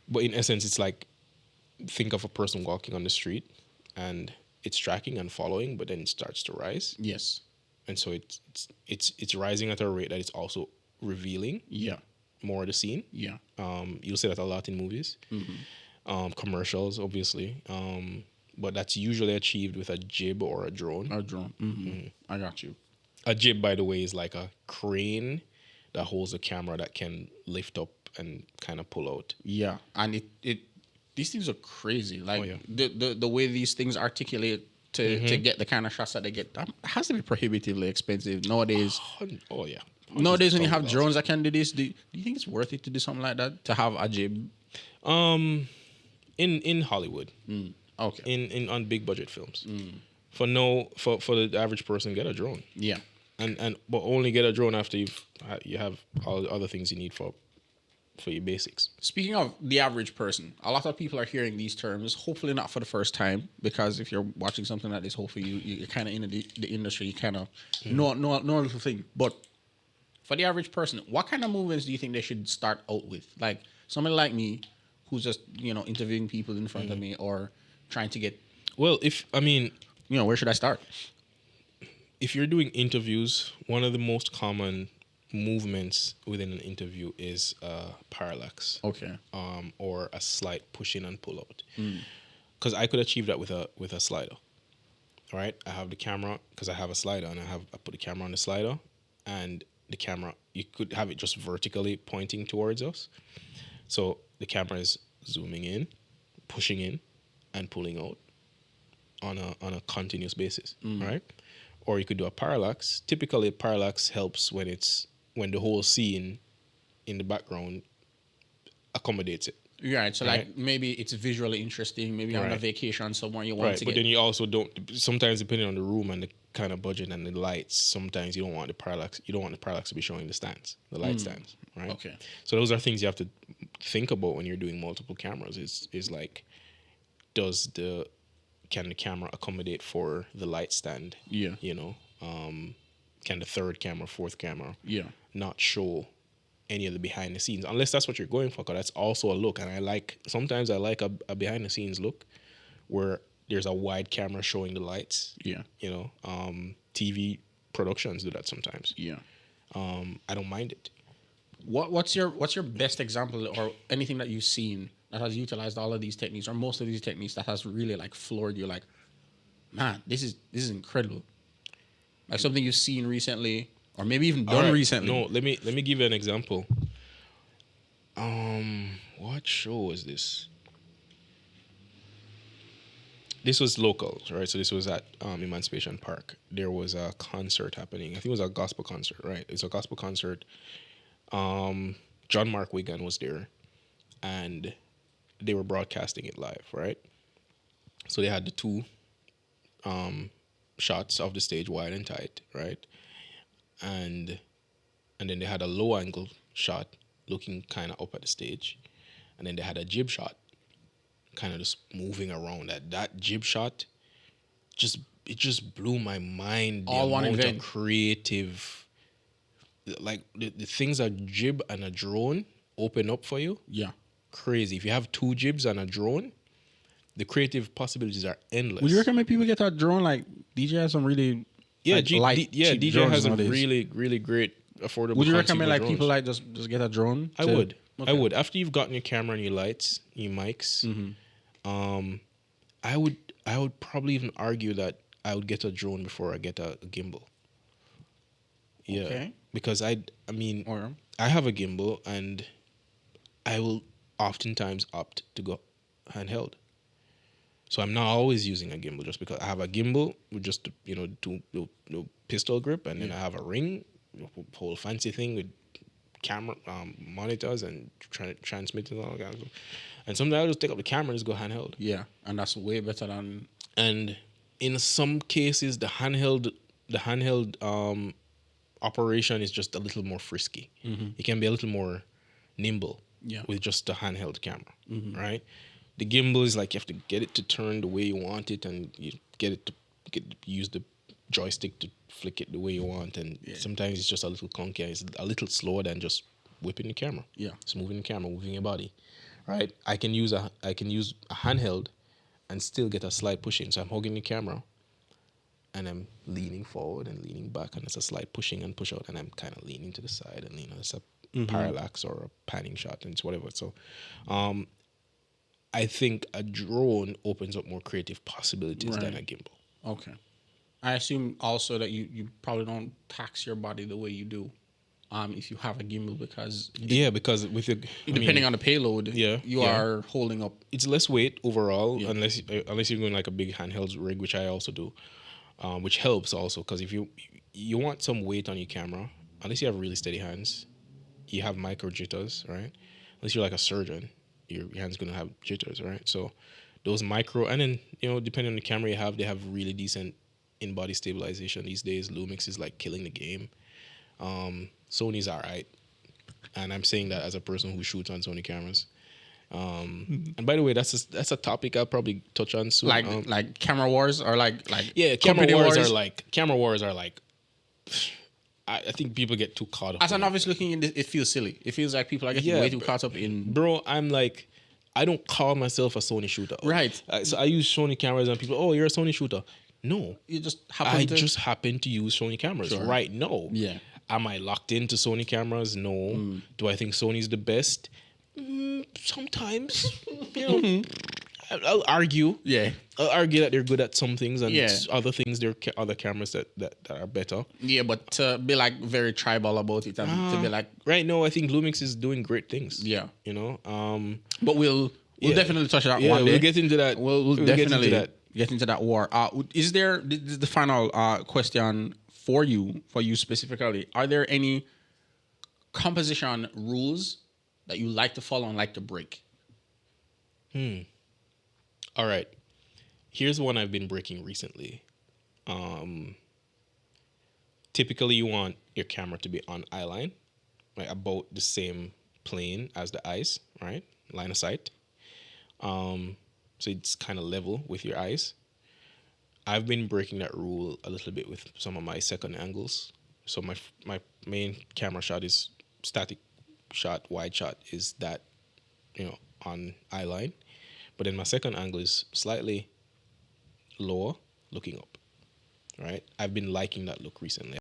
But in essence, it's like, think of a person walking on the street, and it's tracking and following, but then it starts to rise. Yes. And so it's rising at a rate that it's also revealing Yeah. more of the scene. Yeah. You'll see that a lot in movies, commercials, obviously. But that's usually achieved with a jib or a drone. A drone. I got you. A jib, by the way, is like a crane that holds a camera that can lift up and kind of pull out. Yeah, and it these things are crazy. Like yeah. the way these things articulate to get the kind of shots that they get, that has to be prohibitively expensive nowadays. Oh yeah. Nowadays, when you have drones that can do this, do you think it's worth it to do something like that? To have a jib? In Hollywood. Okay. In on big budget films. For the average person, get a drone. Yeah. But only get a drone after you have all the other things you need for your basics. Speaking of the average person, a lot of people are hearing these terms, hopefully not for the first time, because if you're watching something like this, hopefully you're kind of in the industry, you kind of know a little thing. But for the average person, what kind of movements do you think they should start out with? Like somebody like me, who's just, interviewing people in front of me or trying to get... Well, where should I start? If you're doing interviews, one of the most common movements within an interview is parallax. Okay. Or a slight push in and pull out. Because I could achieve that with a slider. All right, I have the camera because I have a slider, and I put the camera on the slider, and the camera, you could have it just vertically pointing towards us. So the camera is zooming in, pushing in, and pulling out on a continuous basis. Right? Or you could do a parallax. Typically, a parallax helps when the whole scene in the background accommodates it. Right. So like maybe it's visually interesting. Maybe you're on a vacation somewhere you want to But get. then you also don't. Sometimes depending on the room and the kind of budget and the lights, sometimes you don't want the parallax. You don't want the parallax to be showing the stands, the light stands. Right. Okay. So those are things you have to think about when you're doing multiple cameras. Is like, can the camera accommodate for the light stand? Yeah. Can the third camera, fourth camera, not show any of the behind the scenes, unless that's what you're going for, because that's also a look. And sometimes I like a behind the scenes look where there's a wide camera showing the lights. Yeah. TV productions do that sometimes. Yeah. I don't mind it. What's your best example or anything that you've seen that has utilized all of these techniques or most of these techniques that has really like floored you? Like, man, this is incredible. Like something you've seen recently, or maybe even done recently. No, let me give you an example. What show was this? This was local, right? So this was at Emancipation Park. There was a concert happening. I think it was a gospel concert, right? It's a gospel concert. John Mark Wigan was there, and they were broadcasting it live, right? So they had the two shots of the stage, wide and tight, right? And then they had a low angle shot looking kind of up at the stage, and then they had a jib shot kind of just moving around. That jib shot just blew my mind. All one amount event. of creative, like the things a jib and a drone open up for you. Yeah. Crazy. If you have two jibs and a drone, the creative possibilities are endless. Would you recommend people get that drone? Like DJ has some really cheap DJ drones has nowadays. a really, really great affordable. Would you recommend like drones. people like just get a drone? I would. Okay. I would. After you've gotten your camera and your lights, your mics, I would probably even argue that I would get a drone before I get a gimbal. Yeah. Okay. Because I have a gimbal, and I will oftentimes opt to go handheld. So I'm not always using a gimbal just because I have a gimbal with just two pistol grip, and then I have a ring, whole fancy thing with camera monitors and transmitters and all that kind of stuff. And sometimes I'll just take up the camera and just go handheld. Yeah, and that's way better than. And in some cases, the handheld operation is just a little more frisky. It can be a little more nimble with just a handheld camera, right? The gimbal is like you have to get it to turn the way you want it, and you get it to use the joystick to flick it the way you want, and sometimes it's just a little clunky. It's a little slower than just whipping the camera. Yeah, it's moving the camera, moving your body, right? I can use a handheld and still get a slight push in. So I'm holding the camera and I'm leaning forward and leaning back, and it's a slight pushing and push out, and I'm kind of leaning to the side, and it's a parallax or a panning shot, and it's whatever. So, I think a drone opens up more creative possibilities than a Right. gimbal. Okay. I assume also that you probably don't tax your body the way you do, if you have a gimbal because Yeah, because with your, depending on the payload, yeah, you yeah. are holding up. It's less weight overall, Yeah. unless you're going like a big handheld rig, which I also do, which helps also because if you want some weight on your camera, unless you have really steady hands, you have micro jitters, right? Unless you're like a surgeon, your hand's gonna have jitters, right? So those micro, and then depending on the camera you have, they have really decent in-body stabilization these days. Lumix is like killing the game. Sony's alright, and I'm saying that as a person who shoots on Sony cameras. And by the way, that's a topic I'll probably touch on soon. Like camera wars or like Yeah, company camera wars are like. I think people get too caught up. As an novice looking in this, it feels silly. It feels like people are getting way too caught up in. Bro, I'm like, I don't call myself a Sony shooter. Right. So I use Sony cameras, and people, oh, you're a Sony shooter. No, You just just happen to use Sony cameras right now. Yeah. Am I locked into Sony cameras? No. Do I think Sony's the best? Sometimes. I'll argue. Yeah. I'll argue that they're good at some things, and Yeah. other things, there are other cameras that are better. Yeah, but to be like very tribal about it and to be like, Right now, I think Lumix is doing great things. yeah. But We'll definitely touch that yeah, one day. we'll get into that. We'll get into definitely that. get into that war. Is there, this is the final question for you specifically. Are there any composition rules that you like to follow and like to break? All right. Here's one I've been breaking recently. Typically, you want your camera to be on eye line, right, about the same plane as the eyes, right, line of sight. So it's kind of level with your eyes. I've been breaking that rule a little bit with some of my second angles. So my main camera shot is static shot, wide shot is that, on eye line. But then my second angle is slightly lower, looking up. Right? I've been liking that look recently.